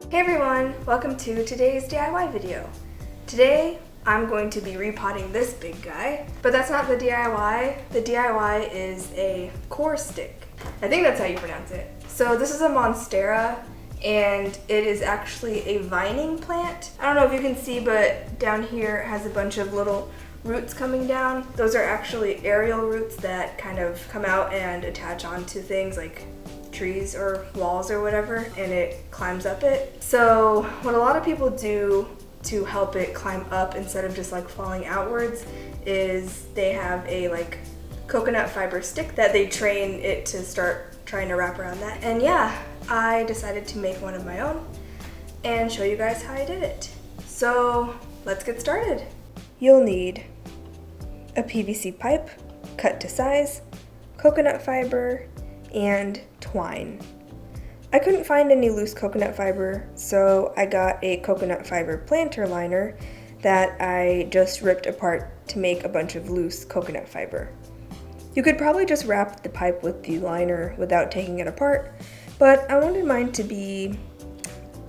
Hey everyone, welcome to today's DIY video. Today I'm going to be repotting this big guy, but that's not the DIY. The DIY is a Coir stick. I think that's how you pronounce it. So this is a monstera and it is actually a vining plant. I don't know if you can see, but down here it has a bunch of little roots coming down. Those are actually aerial roots that kind of come out and attach onto things like trees or walls or whatever, and it climbs up it. So what a lot of people do to help it climb up instead of just like falling outwards is they have a like coconut fiber stick that they train it to start trying to wrap around that. And yeah, I decided to make one of my own and show you guys how I did it. So let's get started. You'll need a PVC pipe cut to size, coconut fiber, and twine. I couldn't find any loose coconut fiber, so I got a coconut fiber planter liner that I just ripped apart to make a bunch of loose coconut fiber. You could probably just wrap the pipe with the liner without taking it apart, but I wanted mine to be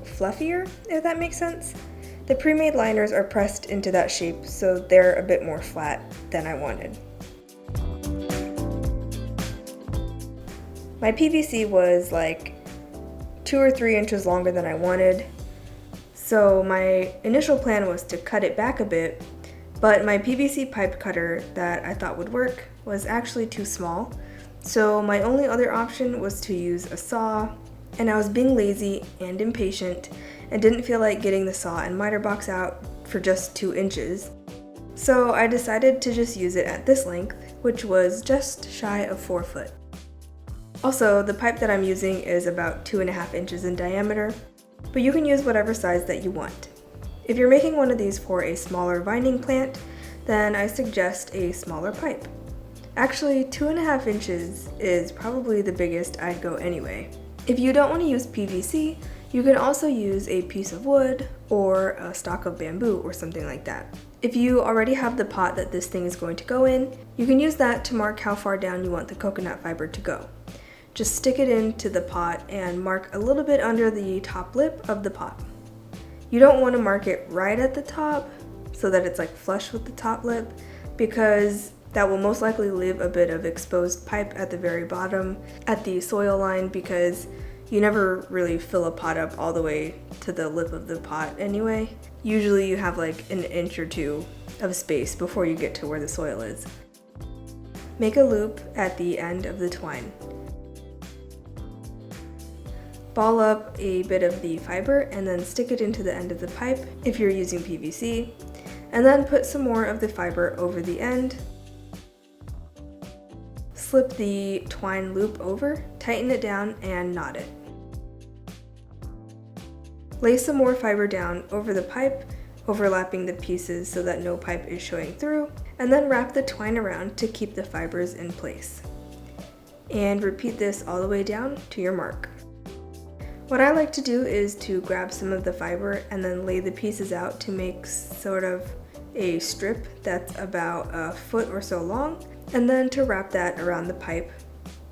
fluffier, if that makes sense. The pre-made liners are pressed into that shape, so they're a bit more flat than I wanted. My PVC was like 2 or 3 inches longer than I wanted, so my initial plan was to cut it back a bit, but my PVC pipe cutter that I thought would work was actually too small, so my only other option was to use a saw, and I was being lazy and impatient and didn't feel like getting the saw and miter box out for just 2 inches. So I decided to just use it at this length, which was just shy of 4 foot. Also, the pipe that I'm using is about 2.5 inches in diameter, but you can use whatever size that you want. If you're making one of these for a smaller vining plant, then I suggest a smaller pipe. Actually, 2.5 inches is probably the biggest I'd go anyway. If you don't want to use PVC, you can also use a piece of wood or a stalk of bamboo or something like that. If you already have the pot that this thing is going to go in, you can use that to mark how far down you want the coconut fiber to go. Just stick it into the pot and mark a little bit under the top lip of the pot. You don't want to mark it right at the top so that it's like flush with the top lip, because that will most likely leave a bit of exposed pipe at the very bottom at the soil line, because you never really fill a pot up all the way to the lip of the pot anyway. Usually you have like an inch or two of space before you get to where the soil is. Make a loop at the end of the twine. Ball up a bit of the fiber and then stick it into the end of the pipe if you're using PVC, and then put some more of the fiber over the end. Slip the twine loop over, tighten it down, and knot it. Lay some more fiber down over the pipe, overlapping the pieces so that no pipe is showing through, and then wrap the twine around to keep the fibers in place. And repeat this all the way down to your mark. What I like to do is to grab some of the fiber and then lay the pieces out to make sort of a strip that's about a foot or so long, and then to wrap that around the pipe,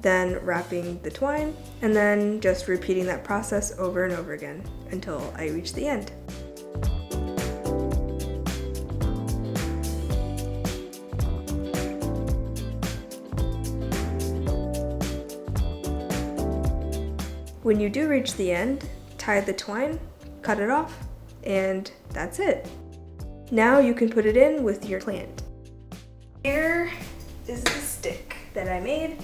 then wrapping the twine, and then just repeating that process over and over again until I reach the end. When you do reach the end, tie the twine, cut it off, and that's it. Now you can put it in with your plant. Here is the stick that I made.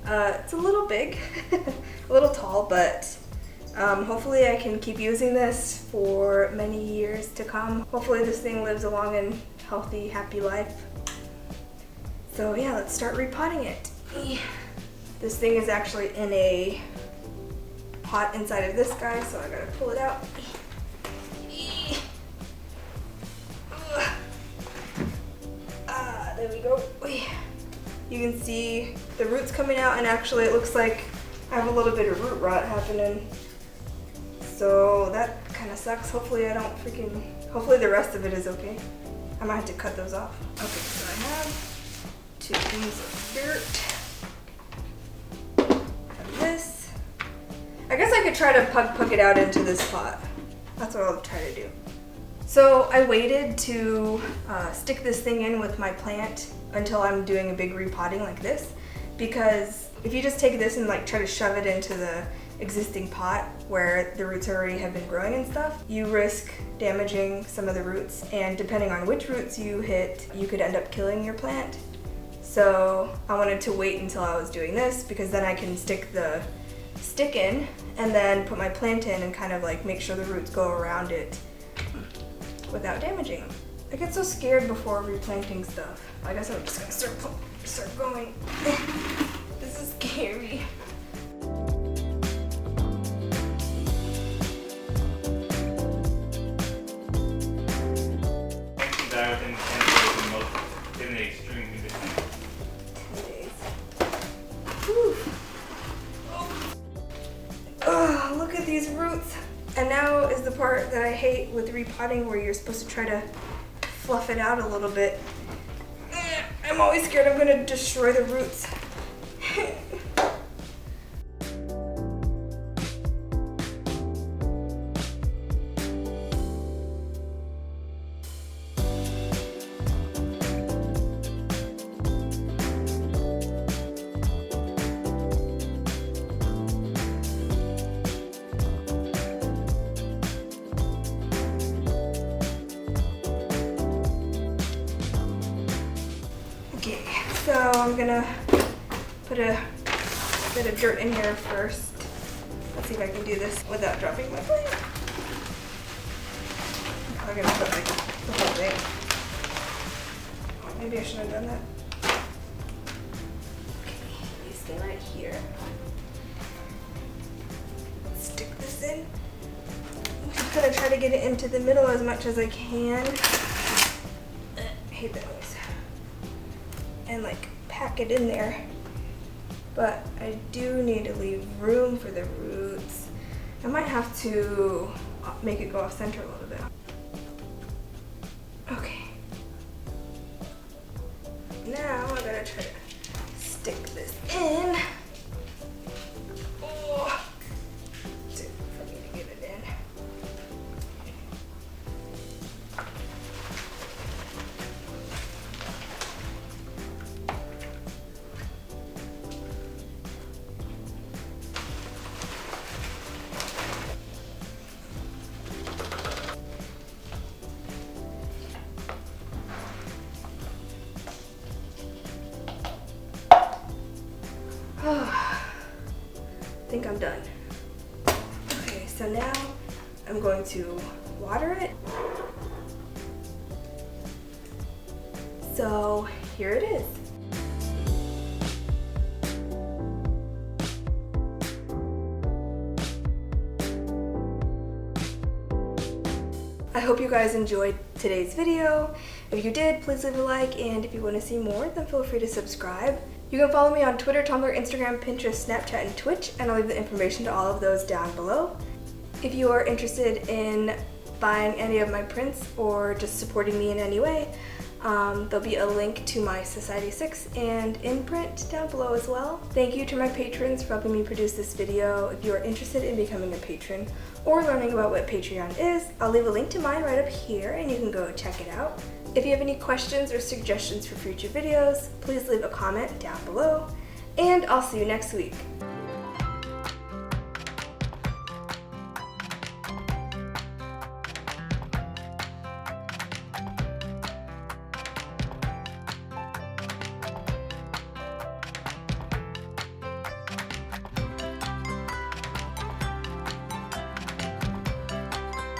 It's a little big, a little tall, but hopefully I can keep using this for many years to come. Hopefully this thing lives a long and healthy, happy life. So yeah, let's start repotting it. This thing is actually in a pot inside of this guy, so I gotta pull it out. There we go. You can see the roots coming out, and actually it looks like I have a little bit of root rot happening. So that kind of sucks. Hopefully hopefully the rest of it is okay. I might have to cut those off. Okay, so I have 2 things of dirt. And this. I guess I could try to puck it out into this pot. That's what I'll try to do. So I waited to stick this thing in with my plant until I'm doing a big repotting like this, because if you just take this and like try to shove it into the existing pot where the roots already have been growing and stuff, you risk damaging some of the roots, and depending on which roots you hit, you could end up killing your plant. So I wanted to wait until I was doing this, because then I can stick the stick in and then put my plant in and kind of like make sure the roots go around it without damaging them. I get so scared before replanting stuff. I guess I'm just gonna start going. This is scary. In the extreme conditions. 10 days. Whew. Oh, look at these roots. And now is the part that I hate with repotting, where you're supposed to try to fluff it out a little bit. I'm always scared I'm gonna destroy the roots. Okay, so I'm gonna put a bit of dirt in here first. Let's see if I can do this without dropping my plant. I'm gonna put like the whole thing. Oh, maybe I should have done that. Okay, you stay right here. Stick this in. I'm just gonna try to get it into the middle as much as I can. I hate that noise. And like pack it in there, but I do need to leave room for the roots. I might have to make it go off center a little bit. Okay, now I gotta try to stick this in. Oh, it's for me to get it in. I think I'm done. Okay, so now I'm going to water it. So here it is. I hope you guys enjoyed today's video. If you did, please leave a like, and if you want to see more, then feel free to subscribe. You can follow me on Twitter, Tumblr, Instagram, Pinterest, Snapchat, and Twitch, and I'll leave the information to all of those down below. If you are interested in buying any of my prints or just supporting me in any way, there'll be a link to my Society 6 and imprint down below as well. Thank you to my patrons for helping me produce this video. If you are interested in becoming a patron or learning about what Patreon is, I'll leave a link to mine right up here and you can go check it out. If you have any questions or suggestions for future videos, please leave a comment down below, and I'll see you next week.